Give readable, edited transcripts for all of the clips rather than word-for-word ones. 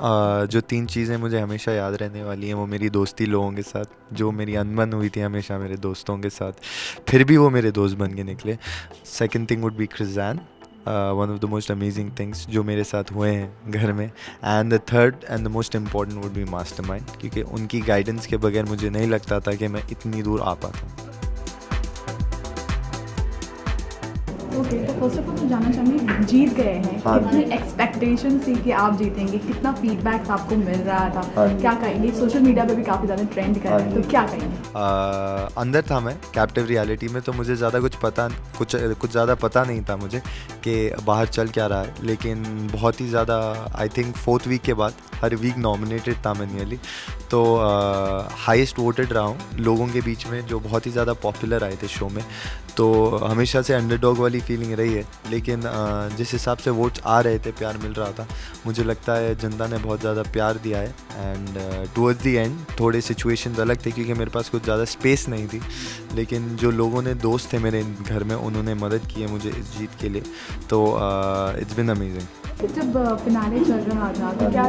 जो 3 चीज़ें मुझे हमेशा याद रहने वाली हैं वो मेरी दोस्ती लोगों के साथ, जो मेरी अनबन हुई थी हमेशा मेरे दोस्तों के साथ, फिर भी वो मेरे दोस्त बन के निकले। सेकंड थिंग वुड बी क्रिज़ान, one of the most amazing things जो मेरे साथ हुए हैं घर में। And the third and the most important would be mastermind, क्योंकि उनकी गाइडेंस के बगैर मुझे नहीं लगता था कि मैं इतनी दूर आ पाता। ओके, तो फर्स्ट ऑफ ऑल मैं जानना चाहूँगी, जीत गए हैं, हाँ। कितनी एक्सपेक्टेशन थी कि आप जीतेंगे, कितना फीडबैक आपको मिल रहा था, हाँ। क्या कहेंगे? सोशल मीडिया पे भी काफ़ी ज़्यादा ट्रेंड कर रहा है, तो क्या कहेंगे? अंदर था मैं कैप्टिव रियलिटी में, तो मुझे ज़्यादा कुछ ज़्यादा पता नहीं था मुझे कि बाहर चल क्या रहा है। लेकिन बहुत ही ज़्यादा, आई थिंक 4th वीक के बाद हर वीक नॉमिनेटेड था मैं नियरली, तो हाईएस्ट वोटेड रहा हूँ लोगों के बीच में, जो बहुत ही ज़्यादा पॉपुलर आए थे शो में। तो हमेशा से अंडरडॉग वाली फीलिंग रही है, लेकिन जिस हिसाब से वोट्स आ रहे थे, प्यार मिल रहा था, मुझे लगता है जनता ने बहुत ज़्यादा प्यार दिया है। एंड टुवर्ड्स दी एंड थोड़े सिचुएशंस अलग थे, क्योंकि मेरे पास कुछ ज़्यादा स्पेस नहीं थी, लेकिन जो लोगों ने, दोस्त थे मेरे घर में, उन्होंने मदद की है मुझे इस जीत के लिए। तो इट्स बिन अमेजिंग। जब फिनाले चल रहा था तो क्या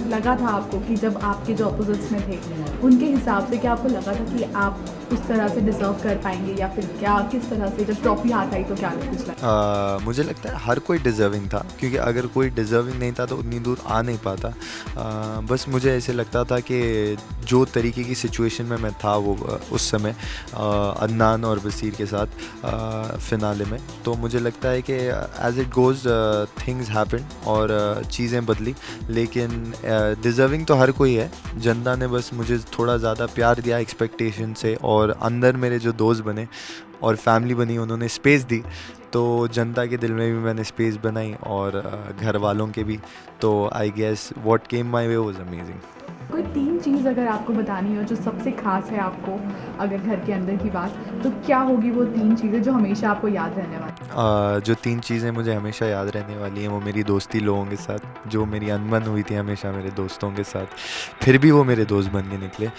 लगा था आपको कि जब आपके जो अपोजिट्स में थे उनके हिसाब से क्या आपको लगा था कि आप उस तरह से डिजर्व कर पाएंगे, या फिर क्या, किस तरह से जब ट्रॉफी हाथ आई तो क्या कुछ लगा? मुझे लगता है हर कोई डिज़र्विंग था, क्योंकि अगर कोई डिज़र्विंग नहीं था तो उतनी दूर आ नहीं पाता। बस मुझे ऐसे लगता था कि जो तरीके की सिचुएशन में मैं था वो उस समय अदनान और बसीर के साथ फिनाले में, तो मुझे लगता है कि as it goes things happen और चीज़ें बदली। लेकिन डिज़र्विंग तो हर कोई है, जनता ने बस मुझे थोड़ा ज़्यादा प्यार दिया एक्सपेक्टेशन से, और अंदर मेरे जो दोस्त बने और फैमिली बनी, उन्होंने स्पेस दी, तो जनता के दिल में भी मैंने स्पेस बनाई, और घर वालों के भी। तो I guess what came my way was amazing. कोई 3 चीज़ अगर आपको बतानी हो जो सबसे खास है आपको, अगर घर के अंदर की बात, तो क्या होगी वो 3 चीज़ें जो हमेशा आपको याद रहने वाली? जो 3 चीज़ें मुझे हमेशा याद रहने वाली हैं वो मेरी दोस्ती लोगों के साथ, जो मेरी अनबन हुई थी हमेशा मेरे दोस्तों के साथ, फिर भी वो मेरे दोस्त बन के निकले।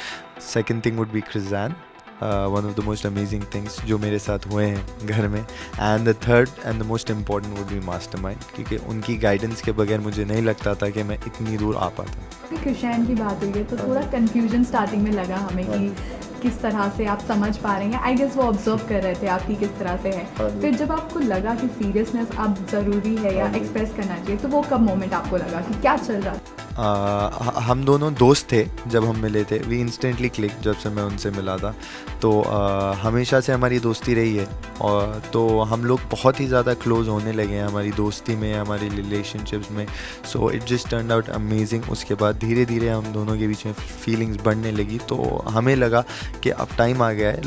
सेकंड थिंग वुड बी क्रिज़ान, one of the most amazing things जो मेरे साथ हुए हैं घर में। And the third and the most important would be mastermind, क्योंकि उनकी गाइडेंस के बगैर मुझे नहीं लगता था कि मैं इतनी दूर आ पाता। क्रिश्चियन की बात हुई है तो थोड़ा कन्फ्यूजन स्टार्टिंग में लगा हमें कि किस तरह से आप समझ पा रहे हैं। आई गेस वो ऑब्जर्व कर रहे थे आपकी किस तरह से है। फिर जब आपको लगा कि सीरियसनेस अब ज़रूरी है या एक्सप्रेस करना चाहिए, तो वो कब मोमेंट आपको लगा कि क्या चल रहा था? हम दोनों दोस्त थे जब हम मिले थे, वी इंस्टेंटली क्लिक जब से मैं उनसे मिला था। तो हमेशा से हमारी दोस्ती रही है, और तो हम लोग बहुत ही ज़्यादा क्लोज़ होने लगे हैं हमारी दोस्ती में, हमारी रिलेशनशिप्स में। So it just turn out amazing. उसके बाद धीरे धीरे हम दोनों के बीच में फीलिंग्स बढ़ने लगी, तो हमें लगा कि अब टाइम आ गया है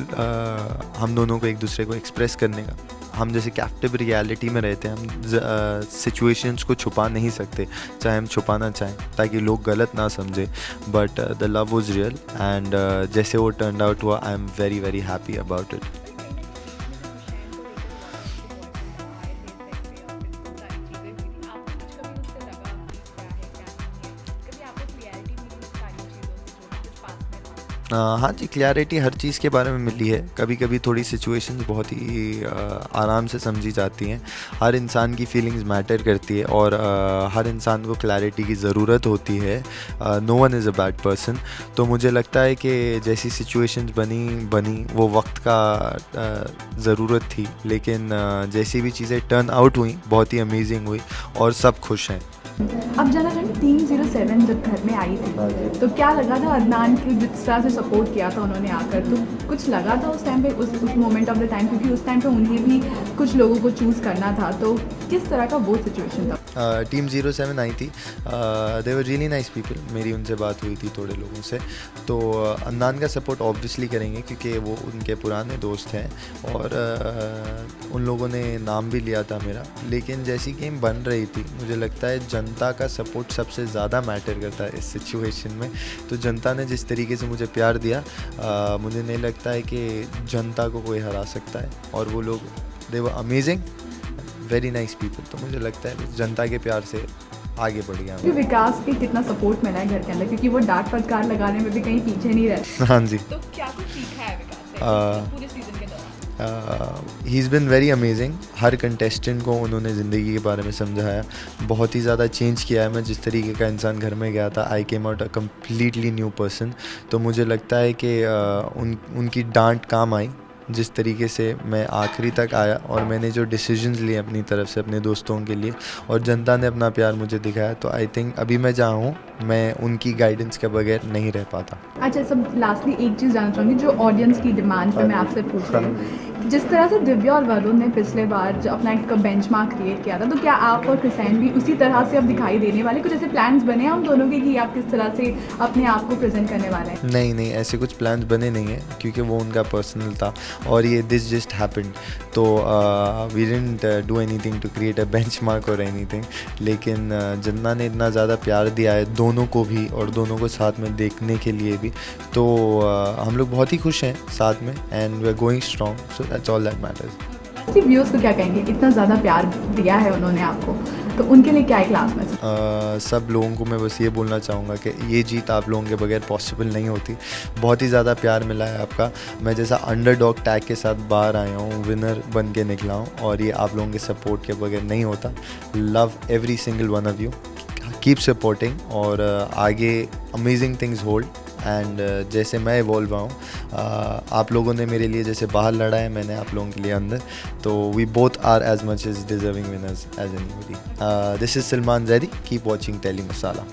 हम दोनों को एक दूसरे को एक्सप्रेस करने का। हम जैसे कैप्टिव रियलिटी में रहते हैं, हम सिचुएशंस को छुपा नहीं सकते, चाहे हम छुपाना चाहें, ताकि लोग गलत ना समझे। But the love was real, and जैसे वो टर्न आउट हुआ, I am very very happy about it. हाँ जी, क्लैरिटी हर चीज़ के बारे में मिली है। कभी कभी थोड़ी सिचुएशंस बहुत ही आराम से समझी जाती हैं। हर इंसान की फीलिंग्स मैटर करती है, और हर इंसान को क्लैरिटी की ज़रूरत होती है। No one is a bad person. तो मुझे लगता है कि जैसी सिचुएशंस बनी वो वक्त का ज़रूरत थी, लेकिन जैसी भी चीज़ें टर्न आउट हुई बहुत ही अमेजिंग हुई, और सब खुश हैं। अब जाना चाहेंगे 307 जब घर में आई थी तो क्या लगा था? अदनान की जिस तरह से सपोर्ट किया था उन्होंने आकर, तो कुछ लगा था उस टाइम पे, उस मोमेंट ऑफ द टाइम, क्योंकि उस टाइम पे उन्हें भी कुछ लोगों को चूज़ करना था, तो किस तरह का वो सिचुएशन था? टीम 07 आई थी, दे वर रियली नाइस पीपल। मेरी उनसे बात हुई थी थोड़े लोगों से, तो अदनान का सपोर्ट ऑब्वियसली करेंगे, क्योंकि वो उनके पुराने दोस्त हैं, और उन लोगों ने नाम भी लिया था मेरा। लेकिन जैसी गेम बन रही थी, मुझे लगता है जनता का सपोर्ट सबसे ज़्यादा मैटर करता है इस सिचुएशन में। तो जनता ने जिस तरीके से मुझे प्यार दिया, मुझे नहीं लगता है कि जनता को कोई हरा सकता है, और वो लोग, they were amazing, very nice people. तो मुझे लगता है जनता के प्यार से आगे बढ़ गया। क्योंकि विकास की कितना सपोर्ट मिला है घर के अंदर, क्योंकि वो डांट फटकार लगाने में भी कहीं पीछे नहीं रहते। हाँ जी। तो क्या कुछ सीखा है विकास से पूरे सीजन के दौरान? He is been very amazing. Her contestant को उन्होंने ज़िंदगी के बारे में समझाया, बहुत ही ज़्यादा चेंज किया है। मैं जिस तरीके का इंसान घर में गया था, I came out a completely new person. तो मुझे लगता है कि उनकी डांट काम आई। जिस तरीके से मैं आखिरी तक आया और मैंने जो डिसीजंस लिए अपनी तरफ से अपने दोस्तों के लिए, और जनता ने अपना प्यार मुझे दिखाया, तो आई थिंक अभी मैं जहाँ हूँ मैं उनकी गाइडेंस के बगैर नहीं रह पाता। अच्छा, सब लास्टली एक चीज़ जानना चाहूँगी जो ऑडियंस की डिमांड पे मैं आपसे पूछ रही हूँ। जिस तरह से दिव्या और वरुण ने पिछले बार जो अपना एक बेंचमार्क क्रिएट किया था, तो क्या आप और क्रिसैन भी उसी तरह से अब दिखाई देने वाले? कुछ ऐसे प्लान्स बने हैं हम दोनों के कि आप किस तरह से अपने आप को प्रेजेंट करने वाले हैं? नहीं, ऐसे कुछ प्लान्स बने नहीं हैं, क्योंकि वो उनका पर्सनल था और ये दिस जस्ट हैपेंड। तो we didn't do anything to create a benchmark और एनीथिंग। लेकिन जनता ने इतना ज़्यादा प्यार दिया है दोनों को भी और दोनों को साथ में देखने के लिए भी, तो हम लोग बहुत ही खुश हैं साथ में, and we are going strong, so that's all that matters. Viewers को क्या कहेंगे, इतना ज़्यादा प्यार दिया है उन्होंने आपको, तो उनके लिए क्या एक लास्ट मैसेज? सब लोगों को मैं बस ये बोलना चाहूँगा कि ये जीत आप लोगों के बगैर पॉसिबल नहीं होती। बहुत ही ज़्यादा प्यार मिला है आपका। मैं जैसा अंडरडॉग टैग के साथ बाहर आया हूँ, विनर बन के निकला हूँ, और ये आप लोगों के सपोर्ट के बगैर नहीं होता। Love every single one of you, keep supporting, और आगे अमेजिंग थिंग्स होल्ड। एंड जैसे मैं इवॉल्व हुआ हूँ, आप लोगों ने मेरे लिए जैसे बाहर लड़ा है, मैंने आप लोगों के लिए अंदर, तो we both are as much as deserving winners as anybody. This is Salman Zaidi, keep watching Telly masala.